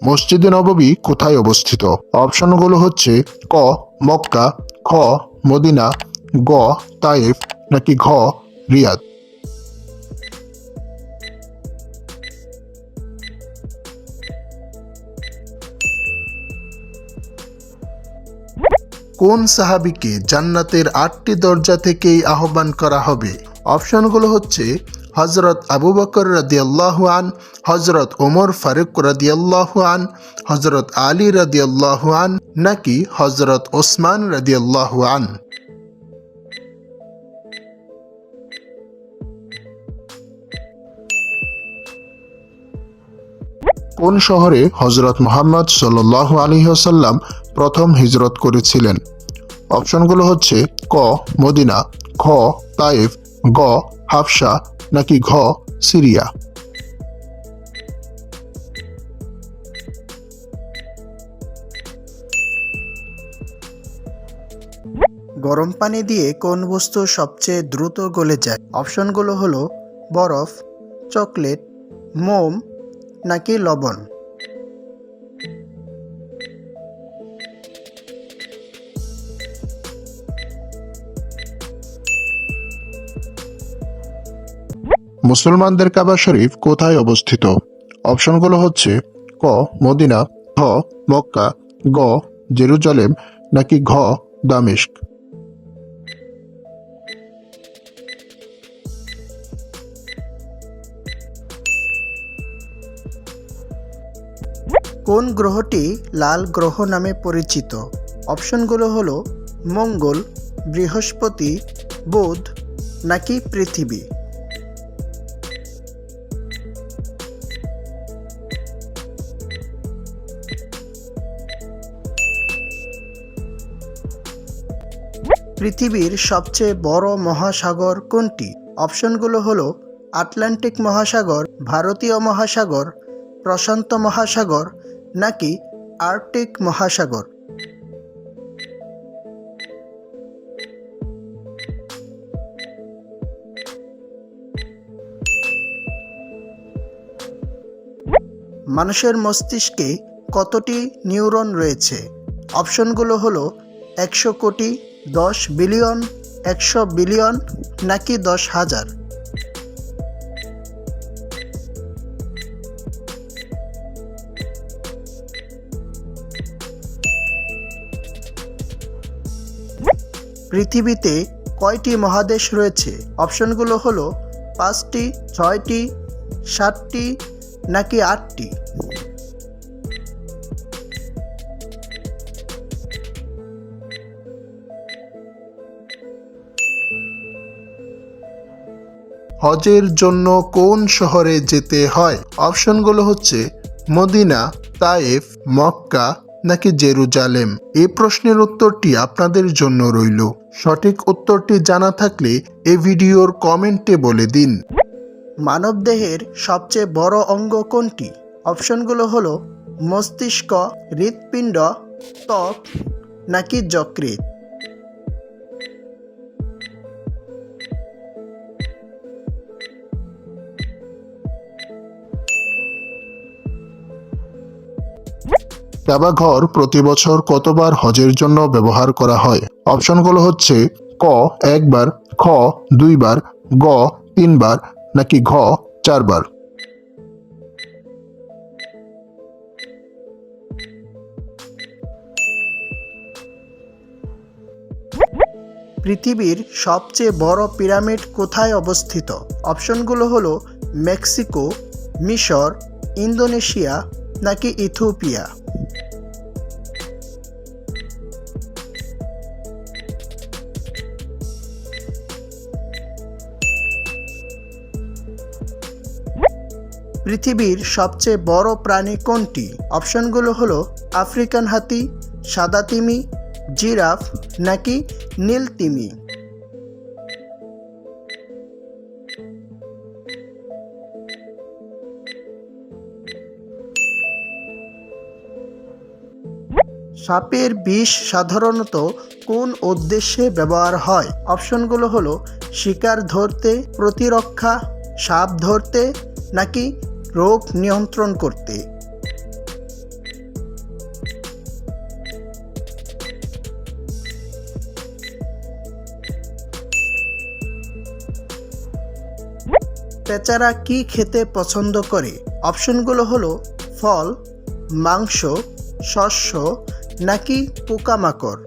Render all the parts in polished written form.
মসজিদে নববী কোথায় অবস্থিত? অপশনগুলো হচ্ছে ক মক্কা, খ মদিনা, গ তায়েফ নাকি ঘ রিয়াদ। কোন সাহাবীকে জান্নাতের 8টি দরজা থেকেই আহ্বান করা হবে? অপশনগুলো হচ্ছে হজরত আবু বকর রাদিয়াল্লাহু আন, হজরত ওমর ফারুক রাদিয়াল্লাহু আন, হজরত আলী রাদিয়াল্লাহু আন নাকি হজরত ওসমান রাদিয়াল্লাহু আন। কোন শহরে হজরত মুহাম্মদ সাল্লাল্লাহু আলাইহি ওয়াসাল্লাম প্রথম হিজরত করেছিলেন? অপশনগুলো হচ্ছে ক মদিনা, খ তায়েফ, গ হাবশা নাকি ঘ সিরিয়া। গরম পানি দিয়ে কোন বস্তু সবচেয়ে দ্রুত গলে যায়? অপশনগুলো হলো বরফ, চকলেট, মোম নাকি লবণ। মুসলমানদের কাবা শরীফ কোথায় অবস্থিত? অপশনগুলো হচ্ছে ক মদিনা, খ মক্কা, গ জেরুজালেম নাকি ঘ দামেস্ক। কোন গ্রহটি লাল গ্রহ নামে পরিচিত? অপশনগুলো হলো মঙ্গল, বৃহস্পতি, বুধ নাকি পৃথিবী। পৃথিবীর সবচেয়ে বড় মহাসাগর কোনটি? অপশনগুলো হলো আটলান্টিক মহাসাগর, ভারতীয় মহাসাগর, প্রশান্ত মহাসাগর নাকি আর্কটিক মহাসাগর। মানুষের মস্তিষ্কে কতটি নিউরন রয়েছে? অপশনগুলো হলো 100 কোটি, 10 বিলিয়ন, 100 বিলিয়ন নাকি 10,000। পৃথিবীতে কয়টি মহাদেশ রয়েছে? অপশনগুলো হলো 5টি, 6টি, 7টি নাকি 8টি। হজের জন্য কোন শহরে যেতে হয়? অপশনগুলো হচ্ছে মদিনা, তায়েফ, মক্কা নাকি জেরুজালেম। এই প্রশ্নের উত্তরটি আপনাদের জন্য রইল। সঠিক উত্তরটি জানা থাকলে এই ভিডিওর কমেন্টে বলে দিন। মানবদেহের সবচেয়ে বড় অঙ্গ কোনটি? অপশনগুলো হলো মস্তিষ্ক, হৃৎপিণ্ড, ত্বক নাকি যকৃৎ। কাবা ঘর প্রতি বছর কতবার হজের জন্য ব্যবহার করা হয়? অপশনগুলো হচ্ছে ক একবার, খ 2বার, গ 3বার নাকি ঘ 4বার। পৃথিবীর সবচেয়ে বড় পিরামিড কোথায় অবস্থিত? অপশনগুলো হলো মেক্সিকো, মিশর, ইন্দোনেশিয়া নাকি ইথিওপিয়া। পৃথিবীর সবচেয়ে বড় প্রাণী কোনটি? অপশনগুলো হলো আফ্রিকান হাতি, সাদা তিমি, জিরাফ নাকি নীল তিমি। সাপের বিষ সাধারণত কোন উদ্দেশ্যে ব্যবহার হয়? অপশনগুলো হলো শিকার ধরতে, প্রতিরক্ষা, সাপ ধরতে নাকি রোগ নিয়ন্ত্রণ করতে। পেঁচারা কি খেতে পছন্দ করে? অপশনগুলো হলো ফল, মাংস, শস্য নাকি পোকামাকড়।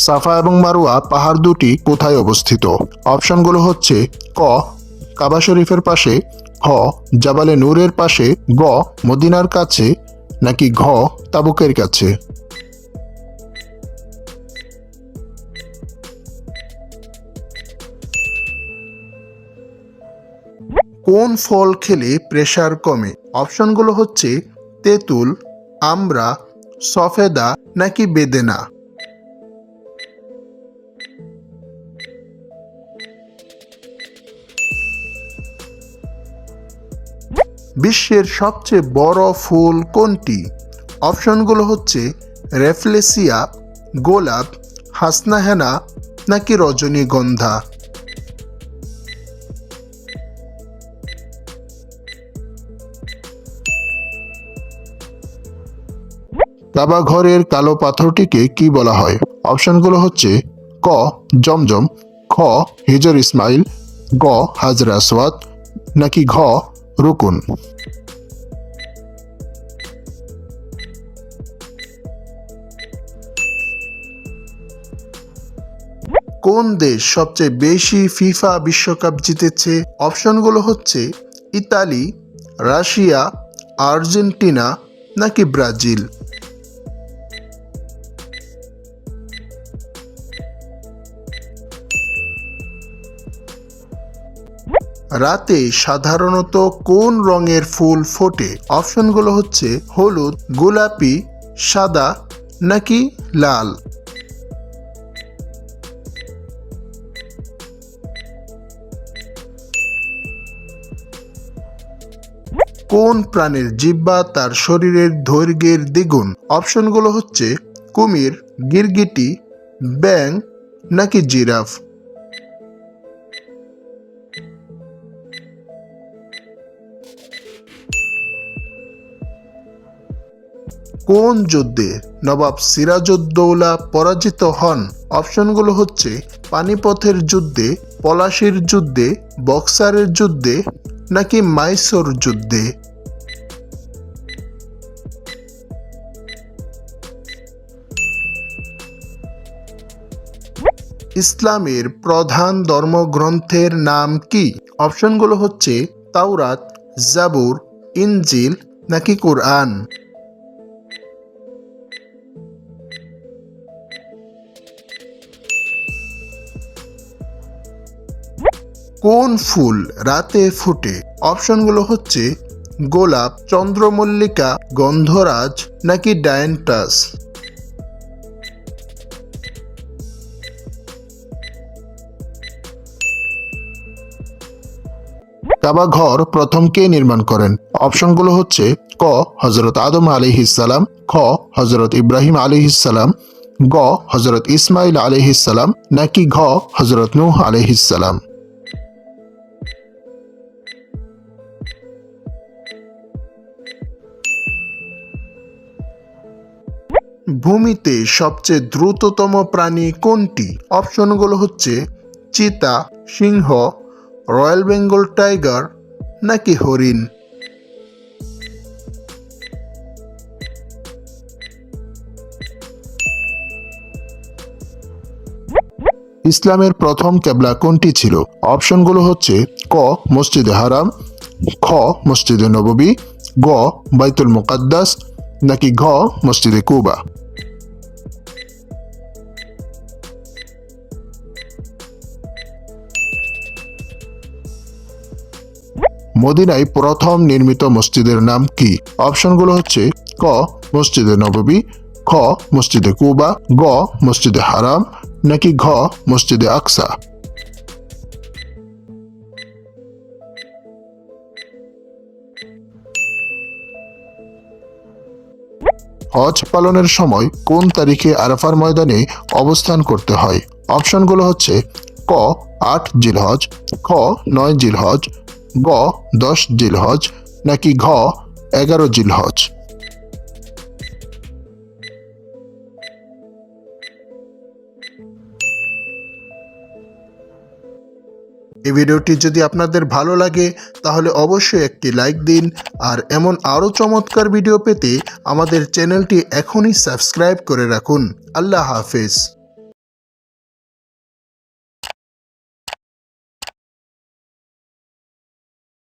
সাফা এবং মারওয়া পাহাড় দুটি কোথায় অবস্থিত? অপশনগুলো হচ্ছে ক কাবা শরীফের পাশে, খ জাবালে নূরের পাশে, গ মদিনার কাছে নাকি ঘ তাবুকের কাছে। কোন ফল খেলে প্রেসার কমে? অপশনগুলো হচ্ছে তেঁতুল, আমড়া, সফেদা নাকি বেদেনা। বিশ্বের সবচেয়ে বড় ফুল কোনটি? অপশনগুলো হচ্ছে রেফলেসিয়া, গোলাপ, হাসনাহেনা নাকি রজনীগন্ধা। কাবা ঘরের কালো পাথরটিকে কি বলা হয়? অপশনগুলো হচ্ছে ক জমজম, খ হিজর ইসমাইল, গ হাজরা আসওয়াদ নাকি ঘ রুকুন। কোন দেশ সবচেয়ে বেশি ফিফা বিশ্বকাপ জিতেছে? অপশনগুলো হচ্ছে ইতালি, রাশিয়া, আর্জেন্টিনা নাকি ব্রাজিল। রাতে সাধারণত কোন রঙের ফুল ফোটে? অপশনগুলো হচ্ছে হলুদ, গোলাপি, সাদা নাকি লাল। কোন প্রাণীর জিহ্বা তার শরীরের দৈর্ঘ্যের দ্বিগুণ? অপশনগুলো হচ্ছে কুমির, গিরগিটি, ব্যাঙ নাকি জিরাফ। কোন যুদ্ধে নবাব সিরাজউদ্দৌলা পরাজিত হন? অপশনগুলো হচ্ছে পানিপথের যুদ্ধে, পলাশির যুদ্ধে, বক্সারের যুদ্ধে নাকি মাইসোর যুদ্ধে। ইসলামের প্রধান ধর্মগ্রন্থের নাম কি? অপশনগুলো হচ্ছে তাওরাত, জাবুর, ইনজিল নাকি কুরআন। কোন ফুল রাতে ফোটে? অপশনগুলো হচ্ছে গোলাপ, চন্দ্রমল্লিকা, গন্ধরাজ নাকি ডায়ান্টাস। কাবা ঘর প্রথম কে নির্মাণ করেন? অপশনগুলো হচ্ছে ক হযরত আদম আলাইহিসসালাম, খ হযরত ইব্রাহিম আলাইহিসসালাম, গ হযরত ইসমাইল আলাইহিসসালাম নাকি ঘ হযরত নূহ আলাইহিসসালাম। ভূমিতে সবচেয়ে দ্রুততম প্রাণী কোনটি? অপশনগুলো হচ্ছে চিতা, সিংহ, রয়্যাল বেঙ্গল টাইগার নাকি হরিণ। ইসলামের প্রথম কেবলা কোনটি ছিল? অপশনগুলো হচ্ছে ক মসজিদে হারাম, খ মসজিদে নববী, গ বাইতুল মুকাদ্দাস নাকি ঘ মসজিদে কুবা। মদিনায় প্রথম নির্মিত মসজিদের নাম কি? অপশনগুলো হচ্ছে ক মসজিদে নববী, খ মসজিদে কুবা, গ মসজিদে হারাম নাকি ঘ মসজিদে আকসা। হজ পালনের সময় কোন তারিখে আরাফার ময়দানে অবস্থান করতে হয়? অপশনগুলো হচ্ছে ক ৮ জিলহজ, খ ৯ জিলহজ, গ ১০ জিলহজ নাকি ঘ ১১ জিলহজ। এই ভিডিওটি যদি আপনাদের ভালো লাগে তাহলে অবশ্যই একটি লাইক দিন আর এমন আরও চমৎকার ভিডিও পেতে আমাদের চ্যানেলটি এখনই সাবস্ক্রাইব করে রাখুন। আল্লাহ হাফেজ।